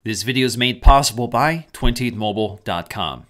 This video is made possible by twinteedmobile.com.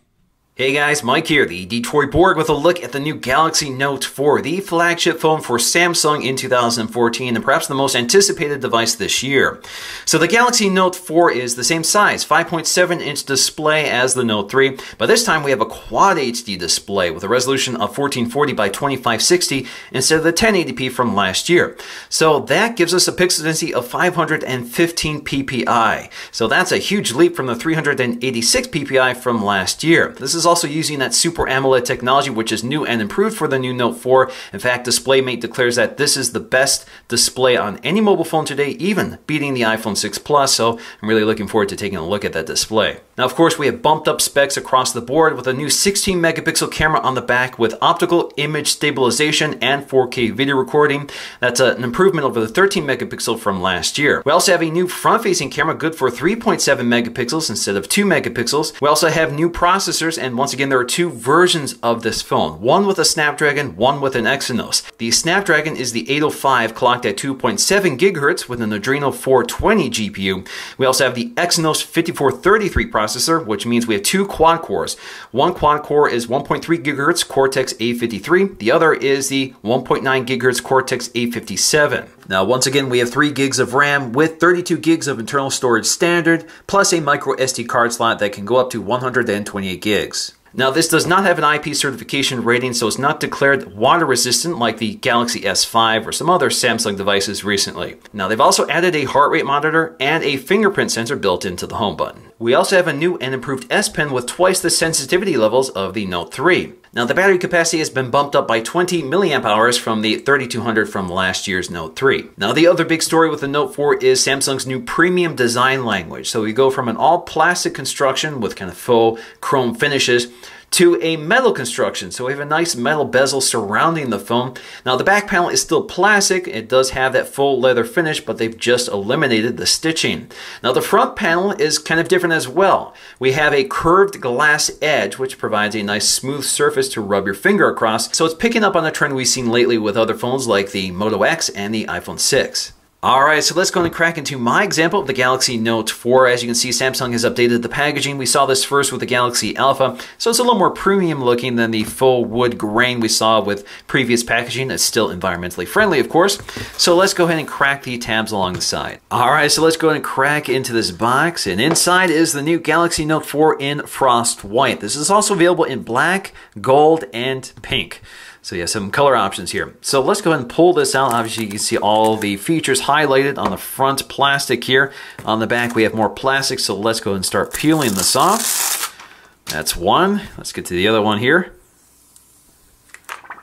Hey guys, Mike here, the Detroit Borg, with a look at the new Galaxy Note 4, the flagship phone for Samsung in 2014 and perhaps the most anticipated device this year. So the Galaxy Note 4 is the same size, 5.7-inch display as the Note 3, but this time we have a Quad HD display with a resolution of 1440 by 2560 instead of the 1080p from last year. So that gives us a pixel density of 515 ppi. So that's a huge leap from the 386 ppi from last year. This is also using that Super AMOLED technology, which is new and improved for the new Note 4. In fact, DisplayMate declares that this is the best display on any mobile phone today, even beating the iPhone 6 Plus, so I'm really looking forward to taking a look at that display. Now, of course, we have bumped up specs across the board with a new 16 megapixel camera on the back with optical image stabilization and 4K video recording. That's an improvement over the 13 megapixel from last year. We also have a new front-facing camera good for 3.7 megapixels instead of 2 megapixels. We also have new processors, and once again, there are two versions of this phone, one with a Snapdragon, one with an Exynos. The Snapdragon is the 805 clocked at 2.7 gigahertz with an Adreno 420 GPU. We also have the Exynos 5433 processor, which means we have two quad cores. One quad core is 1.3 gigahertz Cortex A53. The other is the 1.9 gigahertz Cortex A57. Now, once again, we have 3 gigs of RAM with 32 gigs of internal storage standard, plus a micro SD card slot that can go up to 128 gigs. Now, this does not have an IP certification rating, so it's not declared water resistant like the Galaxy S5 or some other Samsung devices recently. Now, they've also added a heart rate monitor and a fingerprint sensor built into the home button. We also have a new and improved S Pen with twice the sensitivity levels of the Note 3. Now, the battery capacity has been bumped up by 20 milliamp hours from the 3200 from last year's Note 3. Now, the other big story with the Note 4 is Samsung's new premium design language. So we go from an all plastic construction with kind of faux chrome finishes to a metal construction. So we have a nice metal bezel surrounding the phone. Now, the back panel is still plastic. It does have that full leather finish, but they've just eliminated the stitching. Now, the front panel is kind of different as well. We have a curved glass edge, which provides a nice smooth surface to rub your finger across. So it's picking up on a trend we've seen lately with other phones like the Moto X and the iPhone 6. Alright, so let's go and crack into my example of the Galaxy Note 4. As you can see, Samsung has updated the packaging. We saw this first with the Galaxy Alpha, so it's a little more premium looking than the full wood grain we saw with previous packaging. It's still environmentally friendly, of course. So let's go ahead and crack the tabs along the side. Alright, so let's go ahead and crack into this box, and inside is the new Galaxy Note 4 in Frost White. This is also available in black, gold, and pink. So yeah, some color options here. So let's go ahead and pull this out. Obviously, you can see all the features highlighted on the front plastic here. On the back, we have more plastic, so let's go ahead and start peeling this off. That's one. Let's get to the other one here.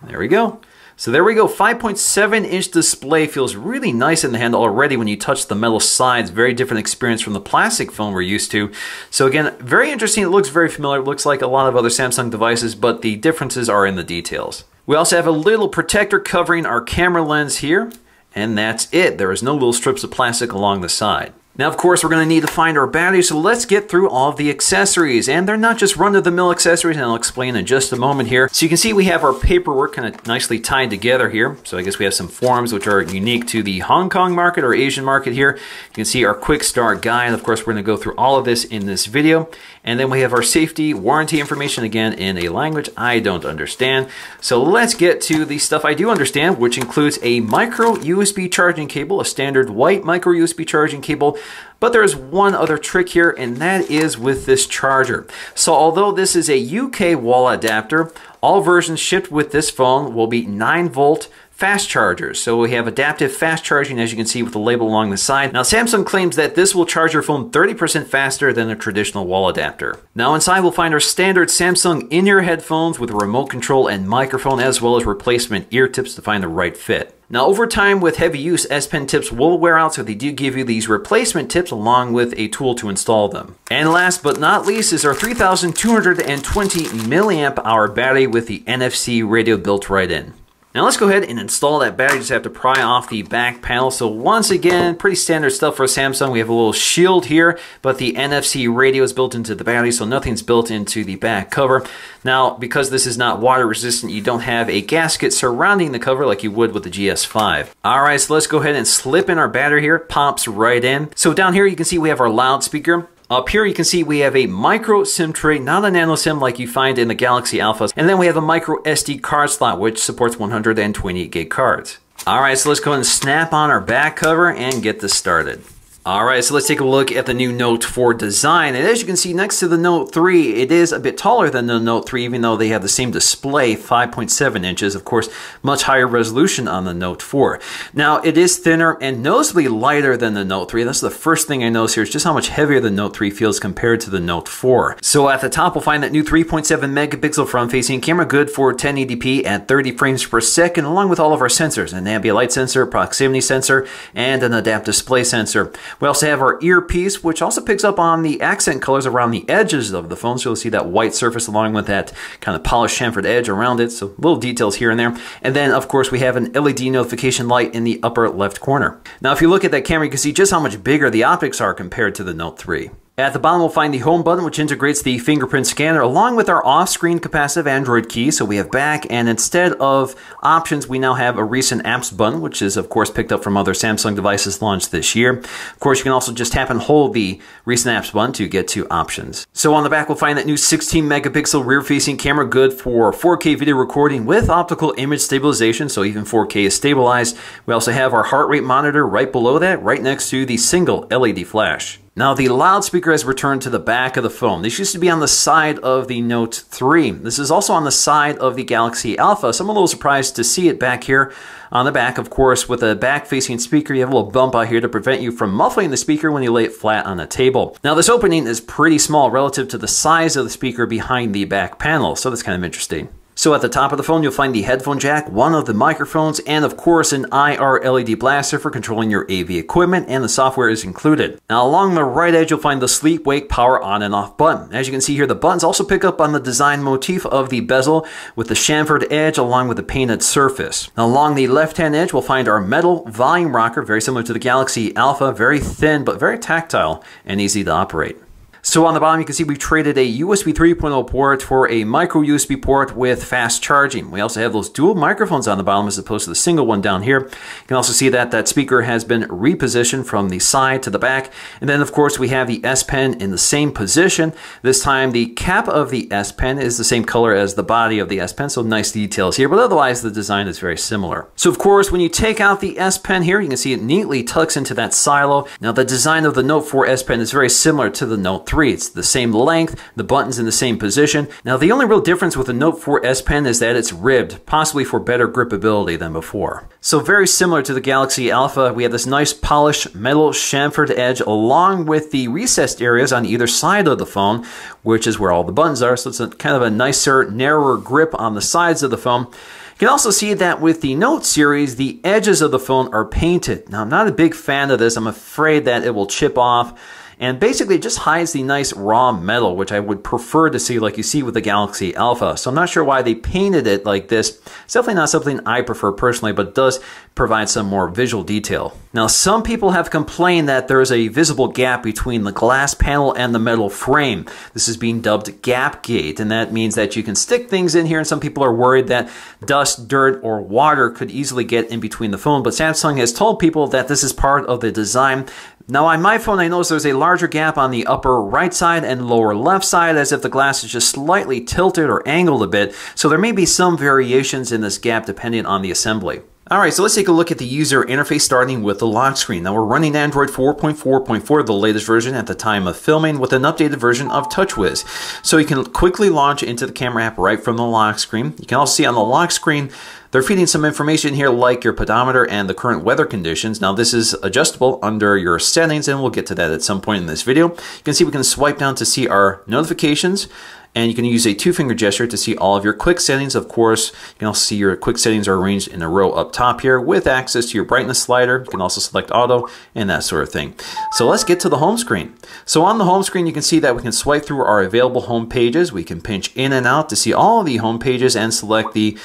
There we go. So there we go, 5.7-inch display feels really nice in the hand already when you touch the metal sides. Very different experience from the plastic phone we're used to. So again, very interesting. It looks very familiar. It looks like a lot of other Samsung devices, but the differences are in the details. We also have a little protector covering our camera lens here, and that's it. There is no little strips of plastic along the side. Now, of course, we're going to need to find our battery, so let's get through all of the accessories. And they're not just run-of-the-mill accessories, and I'll explain in just a moment here. So you can see we have our paperwork kind of nicely tied together here. So I guess we have some forms which are unique to the Hong Kong market or Asian market here. You can see our quick start guide. Of course, we're going to go through all of this in this video. And then we have our safety warranty information, again, in a language I don't understand. So let's get to the stuff I do understand, which includes a micro USB charging cable, a standard white micro USB charging cable. But there's one other trick here, and that is with this charger. So although this is a UK wall adapter, all versions shipped with this phone will be 9-volt fast chargers. So we have adaptive fast charging, as you can see with the label along the side. Now, Samsung claims that this will charge your phone 30% faster than a traditional wall adapter. Now, inside we'll find our standard Samsung in-ear headphones with a remote control and microphone, as well as replacement ear tips to find the right fit. Now, over time with heavy use, S Pen tips will wear out, so they do give you these replacement tips along with a tool to install them. And last but not least is our 3220 milliamp hour battery with the NFC radio built right in. Now let's go ahead and install that battery. Just have to pry off the back panel. So once again, pretty standard stuff for Samsung. We have a little shield here, but the NFC radio is built into the battery, so nothing's built into the back cover. Now, because this is not water resistant, you don't have a gasket surrounding the cover like you would with the GS5. All right, so let's go ahead and slip in our battery here. It pops right in. So down here you can see we have our loudspeaker. Up here you can see we have a micro SIM tray, not a nano SIM like you find in the Galaxy Alpha. And then we have a micro SD card slot, which supports 128 gig cards. All right, so let's go ahead and snap on our back cover and get this started. All right, so let's take a look at the new Note 4 design. And as you can see next to the Note 3, it is a bit taller than the Note 3, even though they have the same display, 5.7 inches. Of course, much higher resolution on the Note 4. Now, it is thinner and noticeably lighter than the Note 3. That's the first thing I notice here is just how much heavier the Note 3 feels compared to the Note 4. So at the top, we'll find that new 3.7 megapixel front-facing camera, good for 1080p at 30 frames per second, along with all of our sensors, an ambient light sensor, proximity sensor, and an adaptive display sensor. We also have our earpiece, which also picks up on the accent colors around the edges of the phone. So you'll see that white surface along with that kind of polished chamfered edge around it. So little details here and there. And then, of course, we have an LED notification light in the upper left corner. Now, if you look at that camera, you can see just how much bigger the optics are compared to the Note 3. At the bottom, we'll find the home button, which integrates the fingerprint scanner along with our off-screen capacitive Android key. So we have back, and instead of options, we now have a recent apps button, which is, of course, picked up from other Samsung devices launched this year. Of course, you can also just tap and hold the recent apps button to get to options. So on the back, we'll find that new 16 megapixel rear-facing camera, good for 4K video recording with optical image stabilization, so even 4K is stabilized. We also have our heart rate monitor right below that, right next to the single LED flash. Now, the loudspeaker has returned to the back of the phone. This used to be on the side of the Note 3. This is also on the side of the Galaxy Alpha, so I'm a little surprised to see it back here on the back. Of course, with a back-facing speaker, you have a little bump out here to prevent you from muffling the speaker when you lay it flat on a table. Now, this opening is pretty small relative to the size of the speaker behind the back panel, so that's kind of interesting. So at the top of the phone, you'll find the headphone jack, one of the microphones, and of course an IR LED blaster for controlling your AV equipment, and the software is included. Now along the right edge, you'll find the sleep wake power on and off button. As you can see here, the buttons also pick up on the design motif of the bezel with the chamfered edge along with the painted surface. Now along the left-hand edge, we'll find our metal volume rocker, very similar to the Galaxy Alpha, very thin but very tactile and easy to operate. So on the bottom, you can see we've traded a USB 3.0 port for a micro USB port with fast charging. We also have those dual microphones on the bottom as opposed to the single one down here. You can also see that that speaker has been repositioned from the side to the back. And then, of course, we have the S Pen in the same position. This time, the cap of the S Pen is the same color as the body of the S Pen, so nice details here. But otherwise, the design is very similar. So, of course, when you take out the S Pen here, you can see it neatly tucks into that silo. Now, the design of the Note 4 S Pen is very similar to the Note 3. It's the same length, the button's in the same position. Now the only real difference with the Note 4 S Pen is that it's ribbed, possibly for better gripability than before. So very similar to the Galaxy Alpha, we have this nice polished metal chamfered edge along with the recessed areas on either side of the phone, which is where all the buttons are. So it's kind of a nicer, narrower grip on the sides of the phone. You can also see that with the Note series, the edges of the phone are painted. Now I'm not a big fan of this. I'm afraid that it will chip off. And basically it just hides the nice raw metal, which I would prefer to see like you see with the Galaxy Alpha. So I'm not sure why they painted it like this. It's definitely not something I prefer personally, but it does provide some more visual detail. Now, some people have complained that there is a visible gap between the glass panel and the metal frame. This is being dubbed gap gate, and that means that you can stick things in here, and some people are worried that dust, dirt, or water could easily get in between the phone. But Samsung has told people that this is part of the design. Now on my phone, I notice there's a larger gap on the upper right side and lower left side, as if the glass is just slightly tilted or angled a bit. So there may be some variations in this gap depending on the assembly. Alright, so let's take a look at the user interface starting with the lock screen. Now we're running Android 4.4.4, the latest version at the time of filming, with an updated version of TouchWiz. So you can quickly launch into the camera app right from the lock screen. You can also see on the lock screen they're feeding some information here like your pedometer and the current weather conditions. Now this is adjustable under your settings, and we'll get to that at some point in this video. You can see we can swipe down to see our notifications, and you can use a two-finger gesture to see all of your quick settings. Of course, you can also see your quick settings are arranged in a row up top here with access to your brightness slider. You can also select auto and that sort of thing. So let's get to the home screen. So on the home screen, you can see that we can swipe through our available home pages. We can pinch in and out to see all of the home pages and select the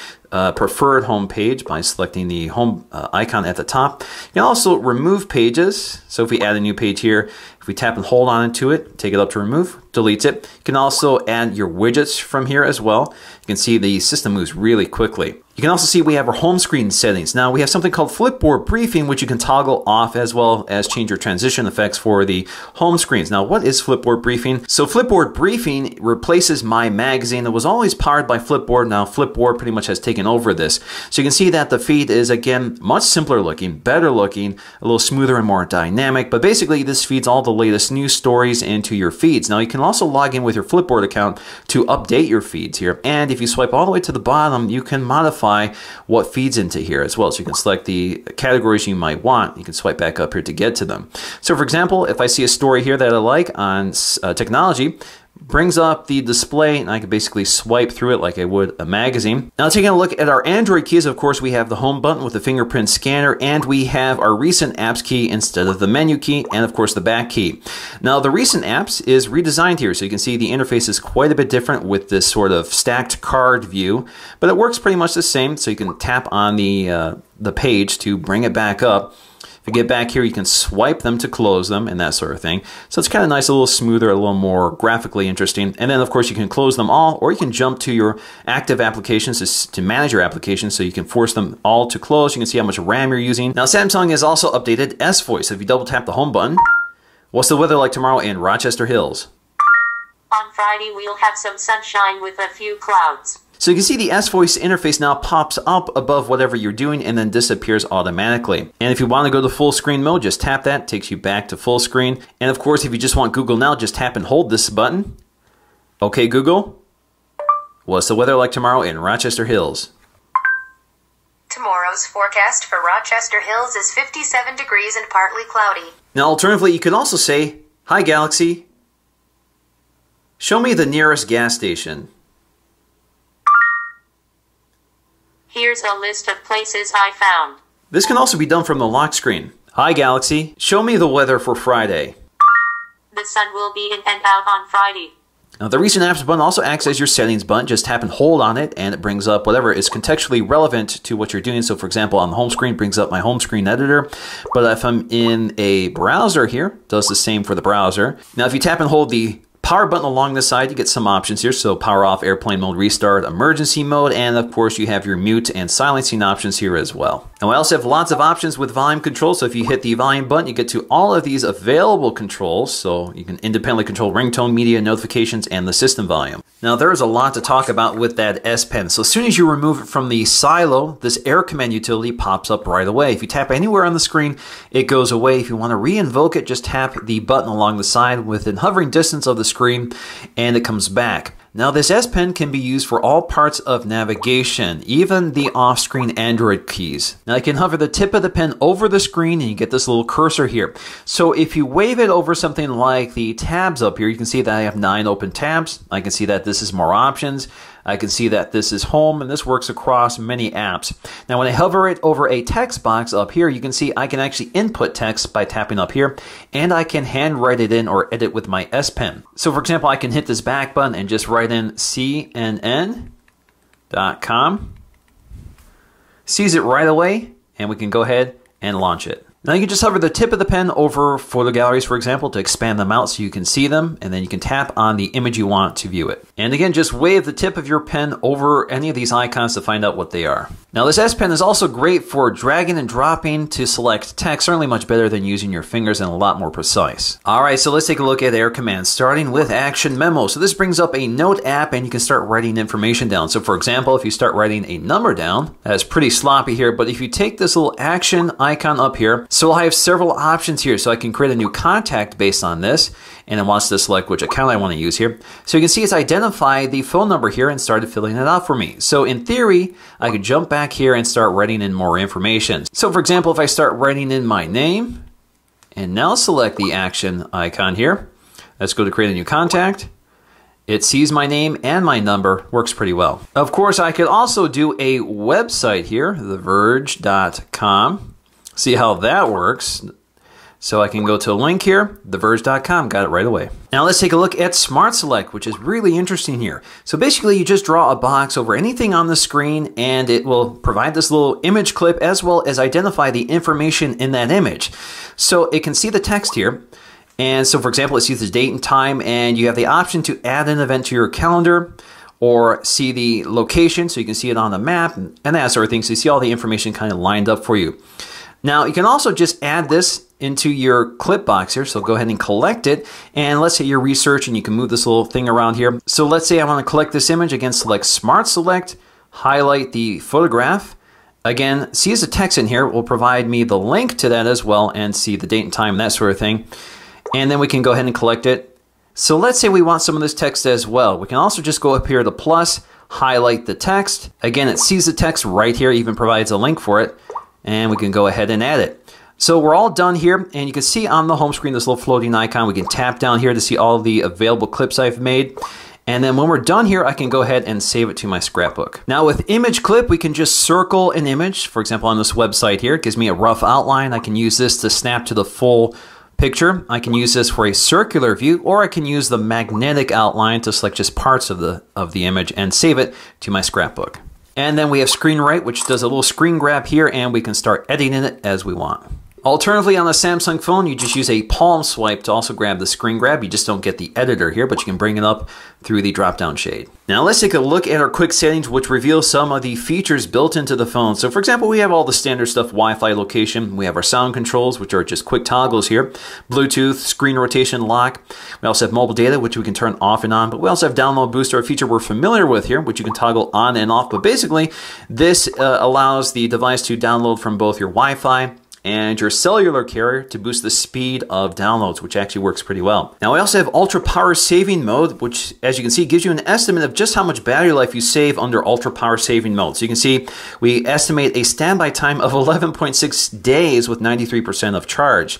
preferred home page by selecting the home icon at the top. You can also remove pages. So if we add a new page here, if we tap and hold on to it, take it up to remove, deletes it. You can also add your widgets from here as well. You can see the system moves really quickly. You can also see we have our home screen settings. Now we have something called Flipboard Briefing, which you can toggle off as well as change your transition effects for the home screens. Now what is Flipboard Briefing? So Flipboard Briefing replaces My Magazine. It was always powered by Flipboard. Now Flipboard pretty much has taken over this. So you can see that the feed is again much simpler looking, better looking, a little smoother and more dynamic. But basically this feeds all the latest news stories into your feeds. Now you can also log in with your Flipboard account to update your feeds here. And if you swipe all the way to the bottom, you can modify what feeds into here as well. So you can select the categories you might want. You can swipe back up here to get to them. So for example, if I see a story here that I like on technology, brings up the display and I can basically swipe through it like I would a magazine. Now taking a look at our Android keys, of course we have the home button with the fingerprint scanner, and we have our recent apps key instead of the menu key, and of course the back key. Now the recent apps is redesigned here, so you can see the interface is quite a bit different with this sort of stacked card view, but it works pretty much the same. So you can tap on the page to bring it back up. If you get back here, you can swipe them to close them and that sort of thing. So it's kind of nice, a little smoother, a little more graphically interesting. And then of course you can close them all, or you can jump to your active applications to manage your applications, so you can force them all to close. You can see how much RAM you're using. Now Samsung has also updated S Voice. If you double tap the home button, what's the weather like tomorrow in Rochester Hills? On Friday we'll have some sunshine with a few clouds. So you can see the S Voice interface now pops up above whatever you're doing and then disappears automatically. And if you want to go to full screen mode, just tap that, takes you back to full screen. And of course, if you just want Google Now, just tap and hold this button. Okay, Google, what's the weather like tomorrow in Rochester Hills? Tomorrow's forecast for Rochester Hills is 57 degrees and partly cloudy. Now, alternatively, you could also say, hi Galaxy, show me the nearest gas station. Here's a list of places I found. This can also be done from the lock screen. Hi Galaxy, show me the weather for Friday. The sun will be in and out on Friday. Now the Recent Apps button also acts as your settings button. Just tap and hold on it and it brings up whatever is contextually relevant to what you're doing. So for example, on the home screen, it brings up my home screen editor. But if I'm in a browser here, it does the same for the browser. Now if you tap and hold the power button along the side, you get some options here. So power off, airplane mode, restart, emergency mode, and of course you have your mute and silencing options here as well. And we also have lots of options with volume control. So if you hit the volume button, you get to all of these available controls. So you can independently control ringtone, media, notifications, and the system volume. Now there is a lot to talk about with that S Pen. So as soon as you remove it from the silo, this Air Command utility pops up right away. If you tap anywhere on the screen, it goes away. If you want to re-invoke it, just tap the button along the side within hovering distance of the screen and it comes back. Now this S Pen can be used for all parts of navigation, even the off-screen Android keys. Now you can hover the tip of the pen over the screen and you get this little cursor here. So if you wave it over something like the tabs up here, you can see that I have 9 open tabs. I can see that this is more options. I can see that this is home, and this works across many apps. Now when I hover it over a text box up here, you can see I can actually input text by tapping up here, and I can handwrite it in or edit with my S Pen. So for example, I can hit this back button and just write in CNN.com. Sees it right away, and we can go ahead and launch it. Now you can just hover the tip of the pen over photo galleries, for example, to expand them out so you can see them, and then you can tap on the image you want to view it. And again, just wave the tip of your pen over any of these icons to find out what they are. Now this S Pen is also great for dragging and dropping to select text, certainly much better than using your fingers and a lot more precise. Alright, so let's take a look at Air Command, starting with Action Memo. So this brings up a note app and you can start writing information down. So for example, if you start writing a number down, that's pretty sloppy here, but if you take this little action icon up here, so I have several options here. So I can create a new contact based on this, and it wants to select which account I want to use here. So you can see it's identified the phone number here and started filling it out for me. So in theory, I could jump back here and start writing in more information. So for example, if I start writing in my name, and now select the action icon here, let's go to create a new contact. It sees my name and my number, works pretty well. Of course, I could also do a website here, theverge.com. See how that works. So I can go to a link here, theverge.com, got it right away. Now let's take a look at Smart Select, which is really interesting here. So basically you just draw a box over anything on the screen and it will provide this little image clip as well as identify the information in that image. So it can see the text here. And so for example, it sees the date and time, and you have the option to add an event to your calendar, or see the location so you can see it on the map and that sort of thing. So you see all the information kind of lined up for you. Now you can also just add this into your clip box here. So go ahead and collect it. And let's say you're researching, you can move this little thing around here. So let's say I want to collect this image. Again, select Smart Select, highlight the photograph. Again, see as a text in here will provide me the link to that as well and see the date and time, that sort of thing. And then we can go ahead and collect it. So let's say we want some of this text as well. We can also just go up here to plus, highlight the text. Again, it sees the text right here, even provides a link for it. And we can go ahead and add it. So we're all done here, and you can see on the home screen this little floating icon. We can tap down here to see all the available clips I've made. And then when we're done here, I can go ahead and save it to my scrapbook. Now with Image Clip, we can just circle an image. For example, on this website here, it gives me a rough outline. I can use this to snap to the full picture. I can use this for a circular view, or I can use the magnetic outline to select just parts of the image and save it to my scrapbook. And then we have Screen Write, which does a little screen grab here, and we can start editing it as we want. Alternatively, on the Samsung phone, you just use a palm swipe to also grab the screen grab. You just don't get the editor here, but you can bring it up through the drop-down shade. Now let's take a look at our quick settings, which reveal some of the features built into the phone. So for example, we have all the standard stuff, Wi-Fi location. We have our sound controls, which are just quick toggles here. Bluetooth, screen rotation, lock. We also have mobile data, which we can turn off and on. But we also have download booster, a feature we're familiar with here, which you can toggle on and off. But basically, this allows the device to download from both your Wi-Fi and your cellular carrier to boost the speed of downloads, which actually works pretty well. Now we also have ultra power saving mode, which as you can see gives you an estimate of just how much battery life you save under ultra power saving mode. So you can see we estimate a standby time of 11.6 days with 93% of charge.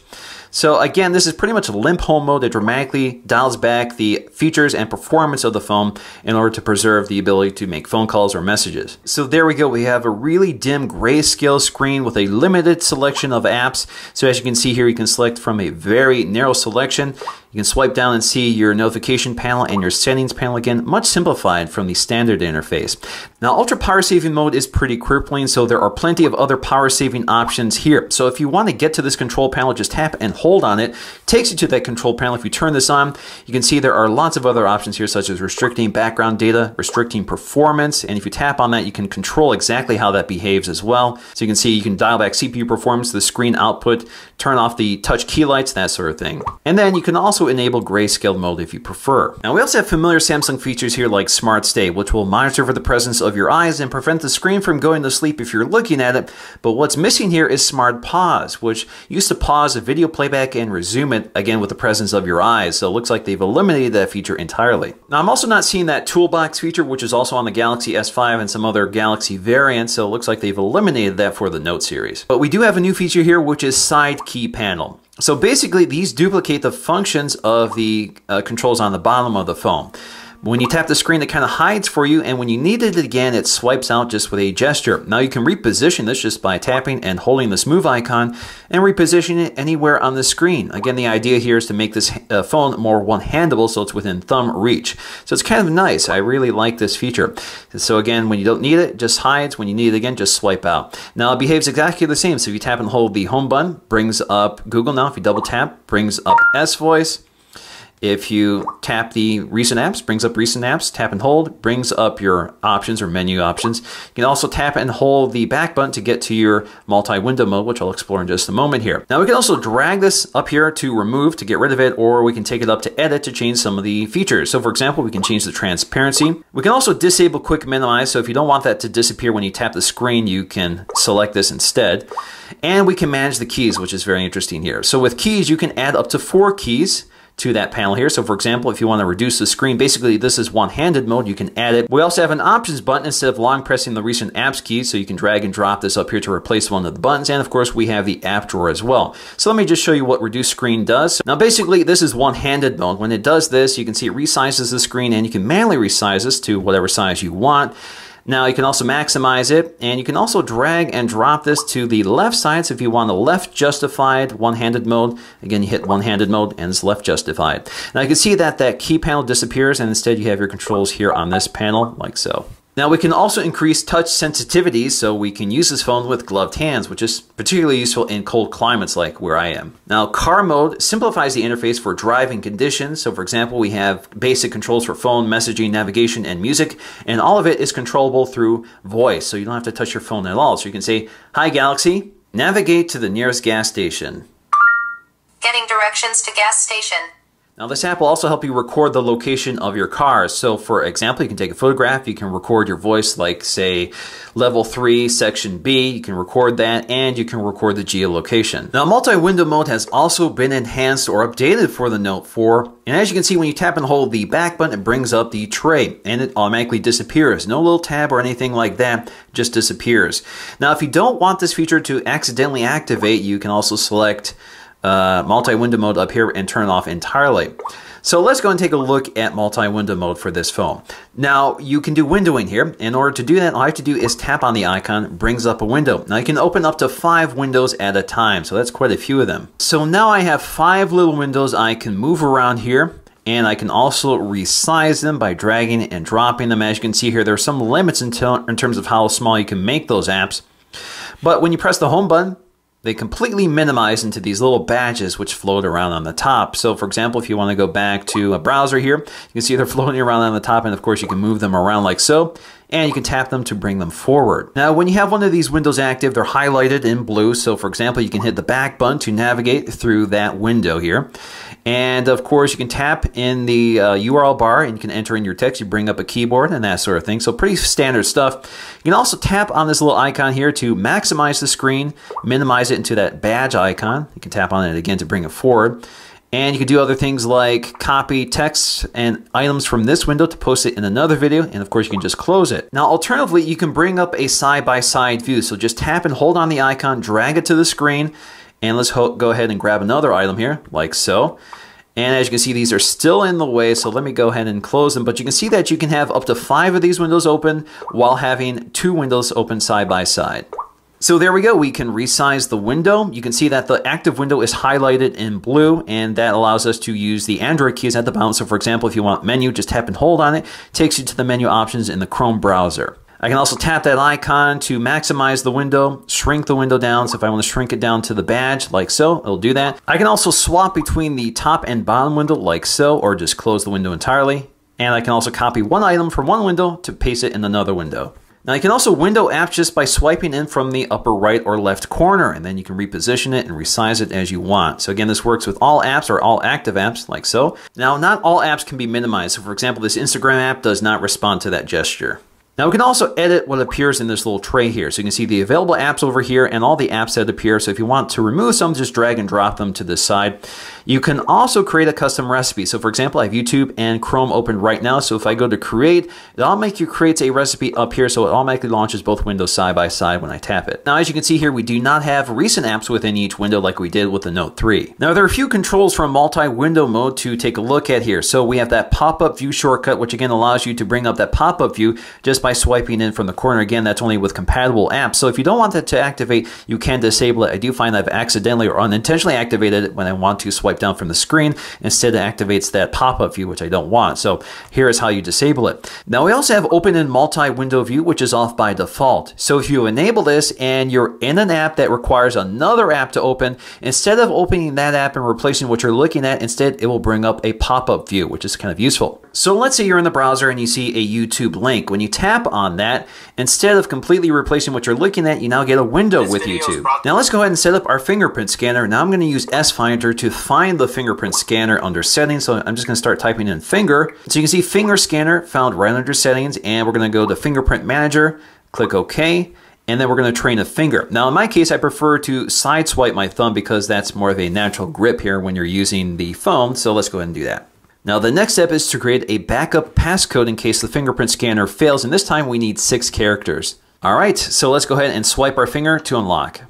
So again, this is pretty much limp home mode that dramatically dials back the features and performance of the phone in order to preserve the ability to make phone calls or messages. So there we go. We have a really dim grayscale screen with a limited selection of apps. So as you can see here, you can select from a very narrow selection. You can swipe down and see your notification panel and your settings panel, again, much simplified from the standard interface. Now, ultra power saving mode is pretty crippling, so there are plenty of other power saving options here. So if you want to get to this control panel, just tap and hold on it. It takes you to that control panel. If you turn this on, you can see there are lots of other options here, such as restricting background data, restricting performance, and if you tap on that, you can control exactly how that behaves as well. So you can see you can dial back CPU performance, the screen output, turn off the touch key lights, that sort of thing. And then you can also enable grayscale mode if you prefer. Now we also have familiar Samsung features here like Smart Stay, which will monitor for the presence of your eyes and prevent the screen from going to sleep if you're looking at it. But what's missing here is Smart Pause, which used to pause a video playback and resume it again with the presence of your eyes. So it looks like they've eliminated that feature entirely. Now I'm also not seeing that toolbox feature, which is also on the Galaxy S5 and some other Galaxy variants. So it looks like they've eliminated that for the Note series. But we do have a new feature here, which is Side Key Panel. So basically, these duplicate the functions of the controls on the bottom of the phone. When you tap the screen, it kind of hides for you, and when you need it again, it swipes out just with a gesture. Now you can reposition this just by tapping and holding this move icon and reposition it anywhere on the screen. Again, the idea here is to make this phone more one-handable so it's within thumb reach. So it's kind of nice. I really like this feature. So again, when you don't need it, it just hides. When you need it again, just swipe out. Now it behaves exactly the same. So if you tap and hold the home button, brings up Google Now. If you double tap, brings up S Voice. If you tap the recent apps, brings up recent apps. Tap and hold, brings up your options or menu options. You can also tap and hold the back button to get to your multi-window mode, which I'll explore in just a moment here. Now we can also drag this up here to remove, to get rid of it, or we can take it up to edit to change some of the features. So for example, we can change the transparency. We can also disable quick minimize. So if you don't want that to disappear when you tap the screen, you can select this instead. And we can manage the keys, which is very interesting here. So with keys, you can add up to 4 keys to that panel here. So for example, if you want to reduce the screen, basically this is one-handed mode, you can add it. We also have an options button instead of long pressing the recent apps key, so you can drag and drop this up here to replace one of the buttons. And of course, we have the app drawer as well. So let me just show you what reduce screen does. Now basically, this is one-handed mode. When it does this, you can see it resizes the screen, and you can manually resize this to whatever size you want. Now you can also maximize it, and you can also drag and drop this to the left side. So if you want a left justified one-handed mode, again you hit one-handed mode and it's left justified. Now you can see that that key panel disappears, and instead you have your controls here on this panel like so. Now we can also increase touch sensitivity, so we can use this phone with gloved hands, which is particularly useful in cold climates like where I am. Now car mode simplifies the interface for driving conditions. So for example, we have basic controls for phone, messaging, navigation, and music, and all of it is controllable through voice. So you don't have to touch your phone at all. So you can say, "Hi Galaxy, navigate to the nearest gas station." Getting directions to gas station. Now this app will also help you record the location of your cars. So for example, you can take a photograph, you can record your voice, like say level 3, section B, you can record that, and you can record the geolocation. Now multi-window mode has also been enhanced or updated for the Note 4. And as you can see, when you tap and hold the back button, it brings up the tray and it automatically disappears. No little tab or anything like that, just disappears. Now if you don't want this feature to accidentally activate, you can also select multi-window mode up here and turn it off entirely. So let's go and take a look at multi-window mode for this phone. Now you can do windowing here. In order to do that, all I have to do is tap on the icon, it brings up a window. Now you can open up to 5 windows at a time, so that's quite a few of them. So now I have 5 little windows I can move around here, and I can also resize them by dragging and dropping them. As you can see here, there are some limits in terms of how small you can make those apps. But when you press the home button, they completely minimize into these little badges which float around on the top. So for example, if you want to go back to a browser here, you can see they're floating around on the top, and of course you can move them around like so, and you can tap them to bring them forward. Now when you have one of these windows active, they're highlighted in blue. So for example, you can hit the back button to navigate through that window here. And of course you can tap in the URL bar and you can enter in your text, you bring up a keyboard and that sort of thing. So pretty standard stuff. You can also tap on this little icon here to maximize the screen, minimize it into that badge icon. You can tap on it again to bring it forward. And you can do other things like copy text and items from this window to post it in another video. And of course you can just close it. Now alternatively, you can bring up a side-by-side view. So just tap and hold on the icon, drag it to the screen, and let's go ahead and grab another item here, like so. And as you can see, these are still in the way, so let me go ahead and close them. But you can see that you can have up to 5 of these windows open while having 2 windows open side by side. So there we go, we can resize the window. You can see that the active window is highlighted in blue, and that allows us to use the Android keys at the bottom. So for example, if you want menu, just tap and hold on it. It takes you to the menu options in the Chrome browser. I can also tap that icon to maximize the window, shrink the window down. So if I want to shrink it down to the badge, like so, it'll do that. I can also swap between the top and bottom window, like so, or just close the window entirely. And I can also copy one item from one window to paste it in another window. Now you can also window apps just by swiping in from the upper right or left corner, and then you can reposition it and resize it as you want. So again, this works with all apps or all active apps, like so. Now not all apps can be minimized. So for example, this Instagram app does not respond to that gesture. Now we can also edit what appears in this little tray here. So you can see the available apps over here and all the apps that appear. So if you want to remove some, just drag and drop them to the side. You can also create a custom recipe. So for example, I have YouTube and Chrome open right now. So if I go to create, it automatically creates a recipe up here. So it automatically launches both windows side by side when I tap it. Now, as you can see here, we do not have recent apps within each window like we did with the Note 3. Now there are a few controls from multi-window mode to take a look at here. So we have that pop-up view shortcut, which again allows you to bring up that pop-up view just by swiping in from the corner. Again, that's only with compatible apps. So if you don't want that to activate, you can disable it. I do find I've accidentally or unintentionally activated it when I want to swipe down from the screen. Instead, it activates that pop-up view, which I don't want. So here is how you disable it. Now we also have open in multi-window view, which is off by default. So if you enable this and you're in an app that requires another app to open, instead of opening that app and replacing what you're looking at, instead it will bring up a pop-up view, which is kind of useful. So let's say you're in the browser and you see a YouTube link. When you tap on that, instead of completely replacing what you're looking at, you now get a window with YouTube. Now let's go ahead and set up our fingerprint scanner. Now I'm going to use S-Finder to find the fingerprint scanner under settings. So I'm just going to start typing in finger. So you can see finger scanner found right under settings, and we're going to go to fingerprint manager, click OK, and then we're going to train a finger. Now in my case, I prefer to side swipe my thumb because that's more of a natural grip here when you're using the phone. So let's go ahead and do that. Now the next step is to create a backup passcode in case the fingerprint scanner fails, and this time we need 6 characters. All right, so let's go ahead and swipe our finger to unlock.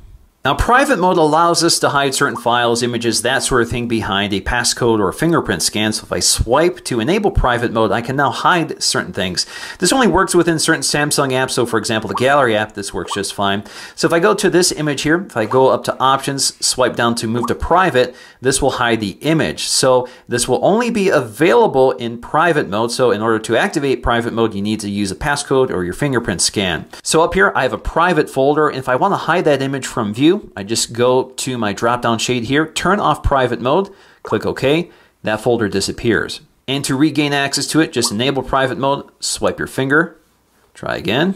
Now, private mode allows us to hide certain files, images, that sort of thing behind a passcode or a fingerprint scan. So if I swipe to enable private mode, I can now hide certain things. This only works within certain Samsung apps. So for example, the Gallery app, this works just fine. So if I go to this image here, if I go up to options, swipe down to move to private, this will hide the image. So this will only be available in private mode. So in order to activate private mode, you need to use a passcode or your fingerprint scan. So up here, I have a private folder. And if I want to hide that image from view, I just go to my drop-down shade here, turn off private mode, click OK, that folder disappears. And to regain access to it, just enable private mode, swipe your finger, try again,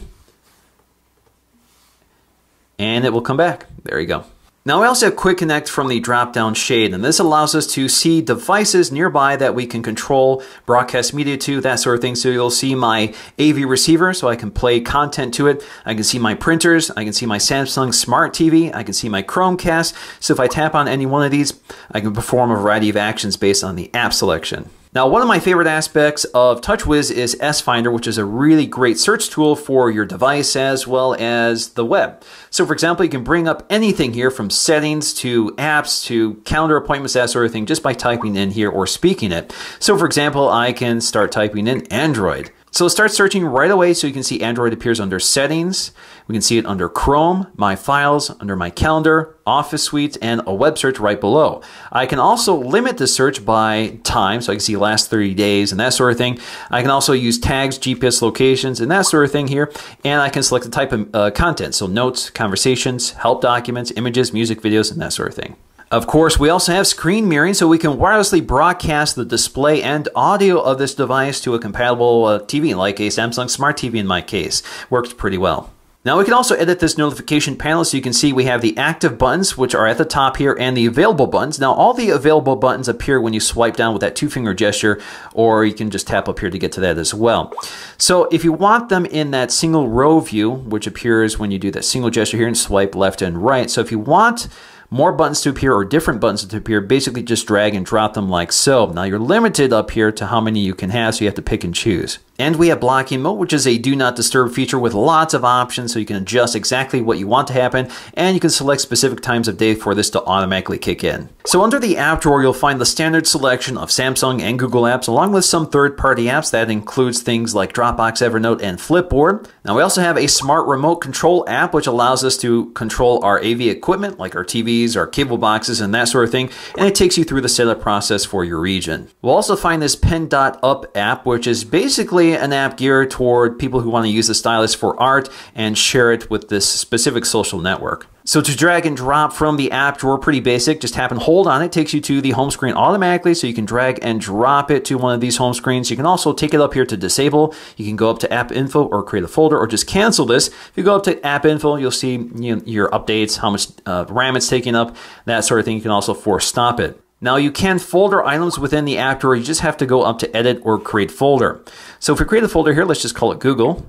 and it will come back. There you go. Now we also have Quick Connect from the drop-down shade, and this allows us to see devices nearby that we can control, broadcast media to, that sort of thing. So you'll see my AV receiver, so I can play content to it. I can see my printers, I can see my Samsung Smart TV, I can see my Chromecast. So if I tap on any one of these, I can perform a variety of actions based on the app selection. Now, one of my favorite aspects of TouchWiz is S-Finder, which is a really great search tool for your device as well as the web. So, for example, you can bring up anything here from settings to apps to calendar appointments, that sort of thing, just by typing in here or speaking it. So, for example, I can start typing in Android. So start searching right away so you can see Android appears under Settings. We can see it under Chrome, My Files, under My Calendar, Office Suite, and a web search right below. I can also limit the search by time, so I can see last 30 days and that sort of thing. I can also use tags, GPS locations, and that sort of thing here. And I can select the type of content, so notes, conversations, help documents, images, music, videos, and that sort of thing. Of course, we also have screen mirroring, so we can wirelessly broadcast the display and audio of this device to a compatible TV, like a Samsung Smart TV in my case. Works pretty well. Now we can also edit this notification panel, so you can see we have the active buttons, which are at the top here, and the available buttons. Now all the available buttons appear when you swipe down with that two-finger gesture, or you can just tap up here to get to that as well. So if you want them in that single row view, which appears when you do that single gesture here and swipe left and right. So if you want more buttons to appear or different buttons to appear, basically just drag and drop them like so. Now you're limited up here to how many you can have, so you have to pick and choose. And we have blocking mode, which is a do not disturb feature with lots of options, so you can adjust exactly what you want to happen, and you can select specific times of day for this to automatically kick in. So under the app drawer, you'll find the standard selection of Samsung and Google apps, along with some third-party apps. That includes things like Dropbox, Evernote, and Flipboard. Now we also have a smart remote control app, which allows us to control our AV equipment, like our TVs, our cable boxes, and that sort of thing, and it takes you through the setup process for your region. We'll also find this Pen.up app, which is basically an app geared toward people who want to use the stylus for art and share it with this specific social network. So to drag and drop from the app drawer, pretty basic. Just tap and hold on it. Takes you to the home screen automatically, so you can drag and drop it to one of these home screens. You can also take it up here to disable. You can go up to app info or create a folder or just cancel this. If you go up to app info, you'll see your updates, how much RAM it's taking up, that sort of thing. You can also force stop it. Now you can folder items within the app drawer. You just have to go up to edit or create folder. So if we create a folder here, let's just call it Google.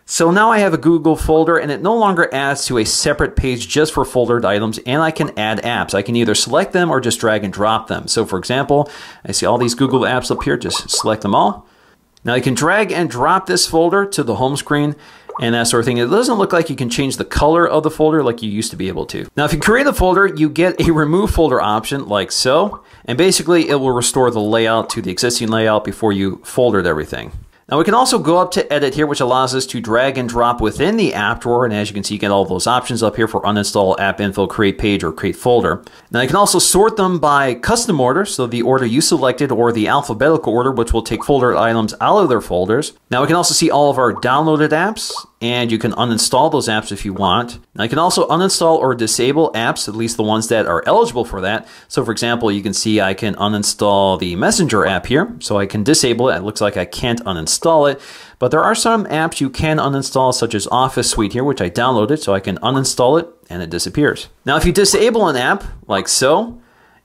So now I have a Google folder, and it no longer adds to a separate page just for foldered items, and I can add apps. I can either select them or just drag and drop them. So for example, I see all these Google apps up here, just select them all. Now you can drag and drop this folder to the home screen and that sort of thing. It doesn't look like you can change the color of the folder like you used to be able to. Now if you create a folder, you get a remove folder option like so, and basically it will restore the layout to the existing layout before you foldered everything. Now we can also go up to edit here, which allows us to drag and drop within the app drawer. And as you can see, you get all those options up here for uninstall, app info, create page, or create folder. Now you can also sort them by custom order, so the order you selected, or the alphabetical order, which will take folder items out of their folders. Now we can also see all of our downloaded apps, and you can uninstall those apps if you want. Now you can also uninstall or disable apps, at least the ones that are eligible for that. So for example, you can see I can uninstall the Messenger app here, so I can disable it. It looks like I can't uninstall it, but there are some apps you can uninstall, such as Office Suite here, which I downloaded, so I can uninstall it and it disappears. Now if you disable an app like so,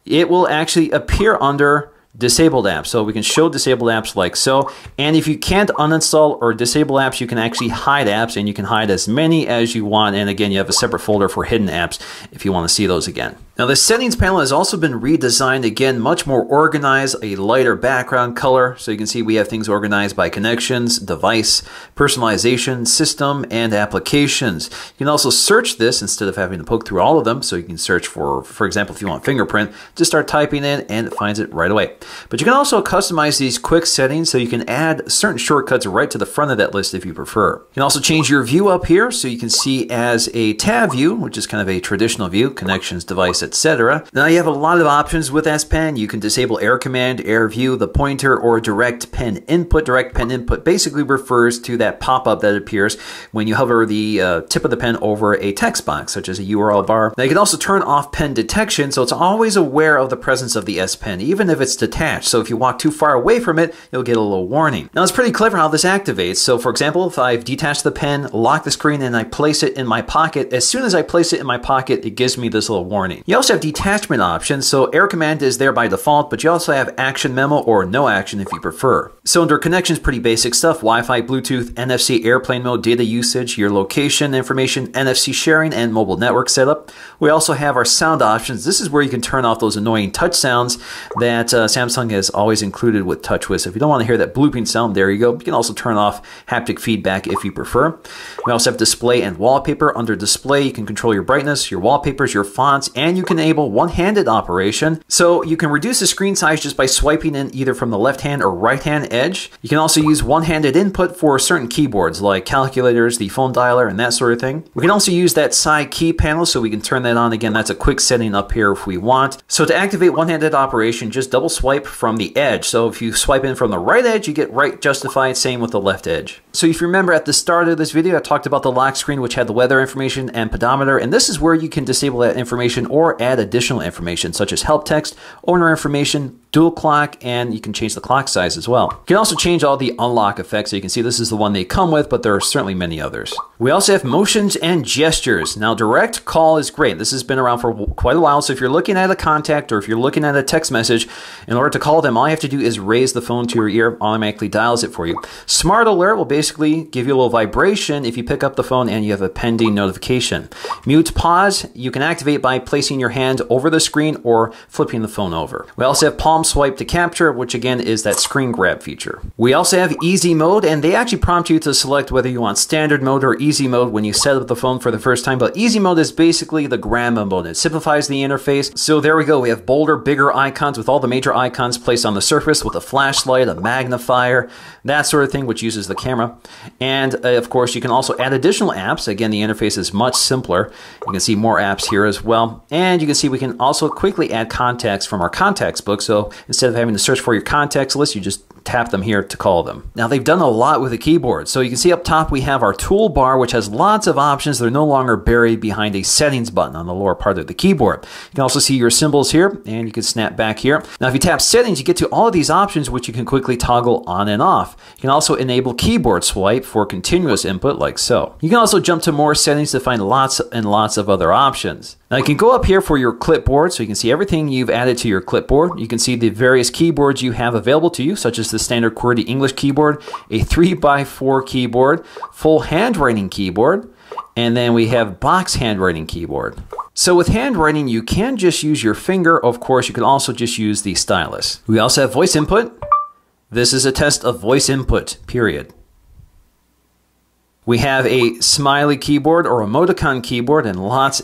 it will actually appear under disabled apps. So we can show disabled apps like so. And if you can't uninstall or disable apps, you can actually hide apps, and you can hide as many as you want. And again, you have a separate folder for hidden apps if you want to see those again. Now the settings panel has also been redesigned, again, much more organized, a lighter background color. So you can see we have things organized by connections, device, personalization, system, and applications. You can also search this instead of having to poke through all of them. So you can search for example, if you want fingerprint, just start typing in and it finds it right away. But you can also customize these quick settings so you can add certain shortcuts right to the front of that list if you prefer. You can also change your view up here so you can see as a tab view, which is kind of a traditional view, connections, device, etc. Now you have a lot of options with S Pen. You can disable Air Command, Air View, the pointer, or Direct Pen Input. Direct Pen Input basically refers to that pop-up that appears when you hover the tip of the pen over a text box, such as a URL bar. Now you can also turn off pen detection, so it's always aware of the presence of the S Pen, even if it's detached. So if you walk too far away from it, you'll get a little warning. Now it's pretty clever how this activates. So for example, if I've detached the pen, lock the screen, and I place it in my pocket, as soon as I place it in my pocket, it gives me this little warning. You also have detachment options, so Air Command is there by default, but you also have Action Memo or No Action if you prefer. So under connections, pretty basic stuff: Wi-Fi, Bluetooth, NFC, airplane mode, data usage, your location information, NFC sharing, and mobile network setup. We also have our sound options. This is where you can turn off those annoying touch sounds that Samsung has always included with TouchWiz. If you don't want to hear that blooping sound, there you go. You can also turn off haptic feedback if you prefer. We also have display and wallpaper. Under display, you can control your brightness, your wallpapers, your fonts, and you can enable one-handed operation. So you can reduce the screen size just by swiping in either from the left-hand or right-hand edge. You can also use one-handed input for certain keyboards like calculators, the phone dialer, and that sort of thing. We can also use that side key panel, so we can turn that on. Again, that's a quick setting up here if we want. So to activate one-handed operation, just double swipe from the edge. So if you swipe in from the right edge, you get right justified, same with the left edge. So if you remember at the start of this video, I talked about the lock screen, which had the weather information and pedometer, and this is where you can disable that information or add additional information such as help text, owner information, dual clock, and you can change the clock size as well. You can also change all the unlock effects, so you can see this is the one they come with, but there are certainly many others. We also have motions and gestures. Now direct call is great. This has been around for quite a while, so if you're looking at a contact or if you're looking at a text message, in order to call them, all you have to do is raise the phone to your ear, automatically dials it for you. Smart Alert will basically give you a little vibration if you pick up the phone and you have a pending notification. Mute Pause, you can activate by placing your hand over the screen or flipping the phone over. We also have Palm Swipe to Capture, which again is that screen grab feature. We also have Easy Mode, and they actually prompt you to select whether you want Standard Mode or Easy Mode when you set up the phone for the first time, but Easy Mode is basically the grandma mode. It simplifies the interface. So there we go. We have bolder, bigger icons with all the major icons placed on the surface with a flashlight, a magnifier, that sort of thing, which uses the camera. And of course, you can also add additional apps. Again, the interface is much simpler. You can see more apps here as well. And you can see we can also quickly add contacts from our contacts book. So instead of having to search for your contacts list, you just tap them here to call them. Now they've done a lot with the keyboard. So you can see up top we have our toolbar, which has lots of options. They're no longer buried behind a settings button on the lower part of the keyboard. You can also see your symbols here, and you can snap back here. Now if you tap settings, you get to all of these options, which you can quickly toggle on and off. You can also enable keyboard swipe for continuous input like so. You can also jump to more settings to find lots and lots of other options. Now you can go up here for your clipboard, so you can see everything you've added to your clipboard. You can see the various keyboards you have available to you, such as the standard QWERTY English keyboard, a 3x4 keyboard, full handwriting keyboard, and then we have box handwriting keyboard. So with handwriting, you can just use your finger. Of course, you can also just use the stylus. We also have voice input. This is a test of voice input, period. We have a smiley keyboard or emoticon keyboard and lots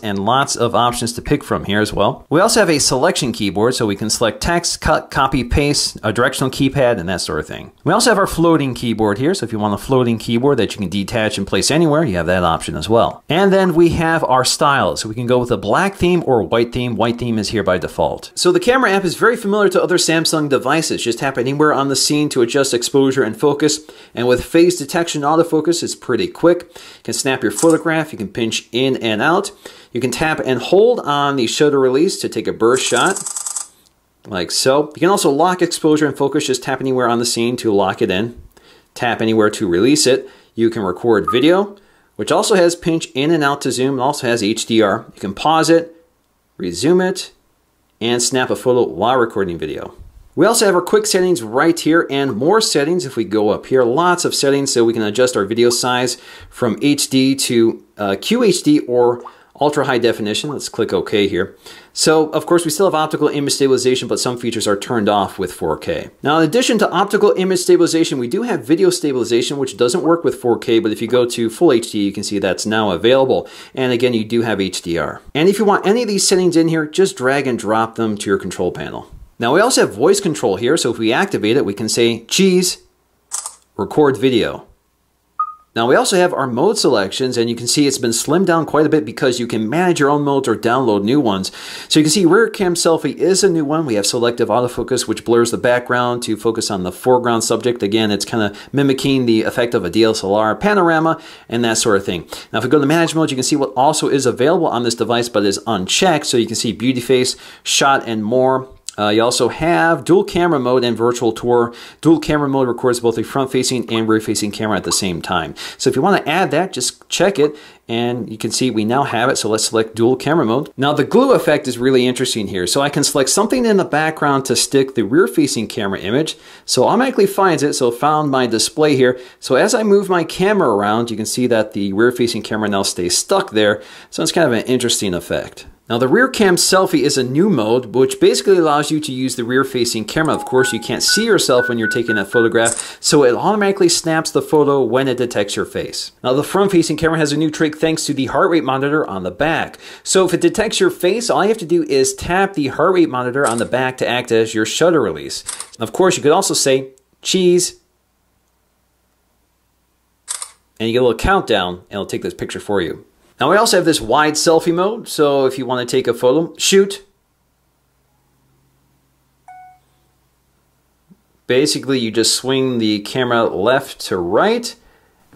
of options to pick from here as well. We also have a selection keyboard, so we can select text, cut, copy, paste, a directional keypad, and that sort of thing. We also have our floating keyboard here, so if you want a floating keyboard that you can detach and place anywhere, you have that option as well. And then we have our styles, so we can go with a black theme or a white theme. White theme is here by default. So the camera app is very familiar to other Samsung devices. Just tap anywhere on the scene to adjust exposure and focus, and with phase detection autofocus, it's pretty quick. You can snap your photograph, you can pinch in and out. You can tap and hold on the shutter release to take a burst shot, like so. You can also lock exposure and focus, just tap anywhere on the scene to lock it in. Tap anywhere to release it. You can record video, which also has pinch in and out to zoom. It also has HDR. You can pause it, resume it, and snap a photo while recording video. We also have our quick settings right here and more settings if we go up here. Lots of settings, so we can adjust our video size from HD to QHD or ultra high definition. Let's click OK here. So, of course, we still have optical image stabilization, but some features are turned off with 4K. Now, in addition to optical image stabilization, we do have video stabilization, which doesn't work with 4K, but if you go to Full HD, you can see that's now available. And again, you do have HDR. And if you want any of these settings in here, just drag and drop them to your control panel. Now, we also have voice control here, so if we activate it, we can say, cheese, record video. Now we also have our mode selections, and you can see it's been slimmed down quite a bit because you can manage your own modes or download new ones. So you can see rear cam selfie is a new one. We have selective autofocus, which blurs the background to focus on the foreground subject. Again, it's kind of mimicking the effect of a DSLR panorama and that sort of thing. Now if we go to manage mode, you can see what also is available on this device but is unchecked. So you can see beauty face, shot, and more. You also have dual camera mode and virtual tour. Dual camera mode records both a front-facing and rear-facing camera at the same time. So if you want to add that, just check it, and you can see we now have it. So let's select dual camera mode. Now the glue effect is really interesting here. So I can select something in the background to stick the rear-facing camera image. So automatically finds it, so it found my display here. So as I move my camera around, you can see that the rear-facing camera now stays stuck there. So it's kind of an interesting effect. Now the rear cam selfie is a new mode which basically allows you to use the rear facing camera. Of course you can't see yourself when you're taking a photograph, so it automatically snaps the photo when it detects your face. Now the front facing camera has a new trick thanks to the heart rate monitor on the back. So if it detects your face, all you have to do is tap the heart rate monitor on the back to act as your shutter release. Of course you could also say cheese, and you get a little countdown and it'll take this picture for you. Now we also have this wide selfie mode, so if you want to take a photo, shoot. Basically you just swing the camera left to right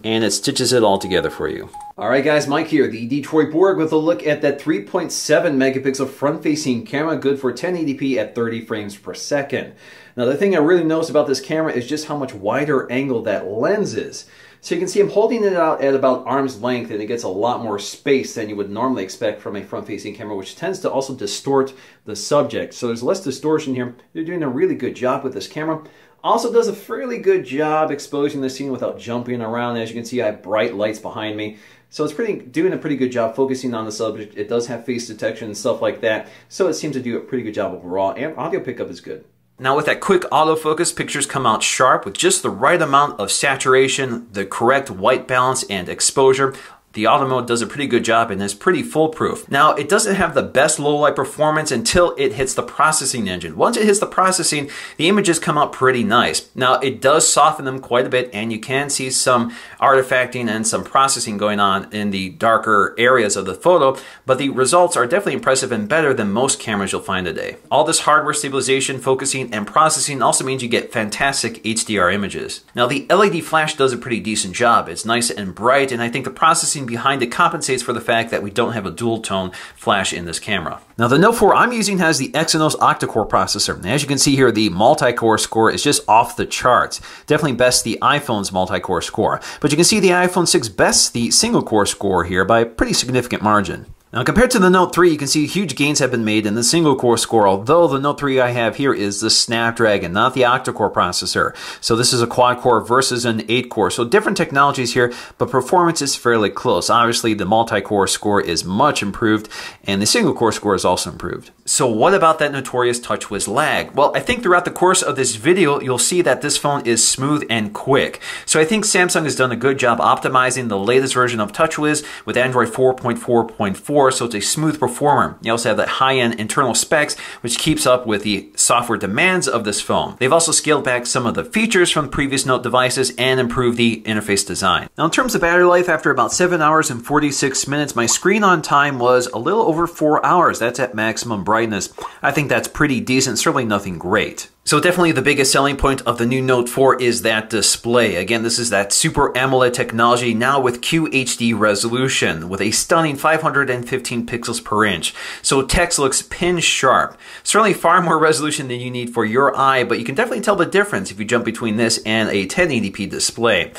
and it stitches it all together for you. Alright guys, Mike here, the Detroit Borg, with a look at that 3.7 megapixel front-facing camera, good for 1080p at 30 frames per second. Now the thing I really notice about this camera is just how much wider angle that lens is. So you can see I'm holding it out at about arm's length, and it gets a lot more space than you would normally expect from a front-facing camera, which tends to also distort the subject. So there's less distortion here. You're doing a really good job with this camera. Also does a fairly good job exposing the scene without jumping around. As you can see, I have bright lights behind me. So it's doing a pretty good job focusing on the subject. It does have face detection and stuff like that. So it seems to do a pretty good job overall. And audio pickup is good. Now with that quick autofocus, pictures come out sharp with just the right amount of saturation, the correct white balance and exposure. The auto mode does a pretty good job and is pretty foolproof. Now, it doesn't have the best low light performance until it hits the processing engine. Once it hits the processing, the images come out pretty nice. Now, it does soften them quite a bit, and you can see some artifacting and some processing going on in the darker areas of the photo, but the results are definitely impressive and better than most cameras you'll find today. All this hardware stabilization, focusing, and processing also means you get fantastic HDR images. Now, the LED flash does a pretty decent job. It's nice and bright, and I think the processing behind it compensates for the fact that we don't have a dual tone flash in this camera. Now the Note 4 I'm using has the Exynos octa-core processor. And as you can see here, the multi-core score is just off the charts. Definitely bests the iPhone's multi-core score. But you can see the iPhone 6 bests the single-core score here by a pretty significant margin. Now compared to the Note 3, you can see huge gains have been made in the single-core score, although the Note 3 I have here is the Snapdragon, not the octa-core processor. So this is a quad-core versus an 8-core. So different technologies here, but performance is fairly close. Obviously, the multi-core score is much improved, and the single-core score is also improved. So what about that notorious TouchWiz lag? Well, I think throughout the course of this video, you'll see that this phone is smooth and quick. So I think Samsung has done a good job optimizing the latest version of TouchWiz with Android 4.4.4. So it's a smooth performer. You also have that high-end internal specs, which keeps up with the software demands of this phone. They've also scaled back some of the features from previous Note devices and improved the interface design. Now, in terms of battery life, after about 7 hours and 46 minutes, my screen on time was a little over 4 hours. That's at maximum brightness. I think that's pretty decent, certainly nothing great. So definitely the biggest selling point of the new Note 4 is that display. Again, this is that Super AMOLED technology now with QHD resolution with a stunning 515 pixels per inch. So text looks pin sharp. Certainly far more resolution than you need for your eye, but you can definitely tell the difference if you jump between this and a 1080p display.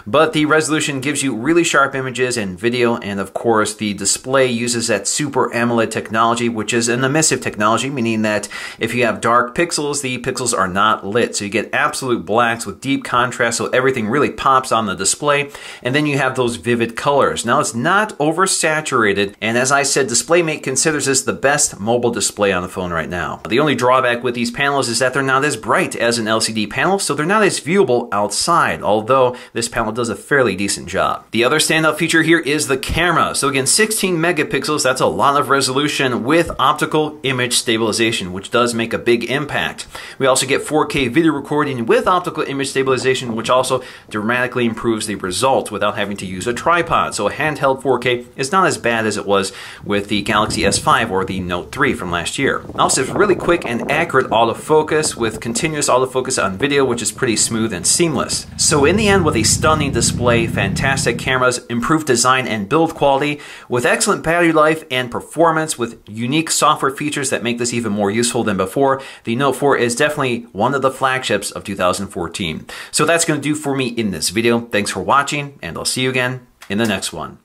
But the resolution gives you really sharp images and video, and of course the display uses that Super AMOLED technology, which is an emissive technology, meaning that if you have dark pixels, the pixels pixels are not lit. So you get absolute blacks with deep contrast, so everything really pops on the display. And then you have those vivid colors. Now it's not oversaturated, and as I said, DisplayMate considers this the best mobile display on the phone right now. The only drawback with these panels is that they're not as bright as an LCD panel, so they're not as viewable outside, although this panel does a fairly decent job. The other standout feature here is the camera. So again, 16 megapixels, that's a lot of resolution with optical image stabilization, which does make a big impact. We also get 4K video recording with optical image stabilization, which also dramatically improves the result without having to use a tripod. So a handheld 4K is not as bad as it was with the Galaxy S5 or the Note 3 from last year. Also, it's really quick and accurate autofocus with continuous autofocus on video, which is pretty smooth and seamless. So in the end, with a stunning display, fantastic cameras, improved design and build quality, with excellent battery life and performance, with unique software features that make this even more useful than before, the Note 4 is definitely one of the flagships of 2014. So that's going to do for me in this video. Thanks for watching, and I'll see you again in the next one.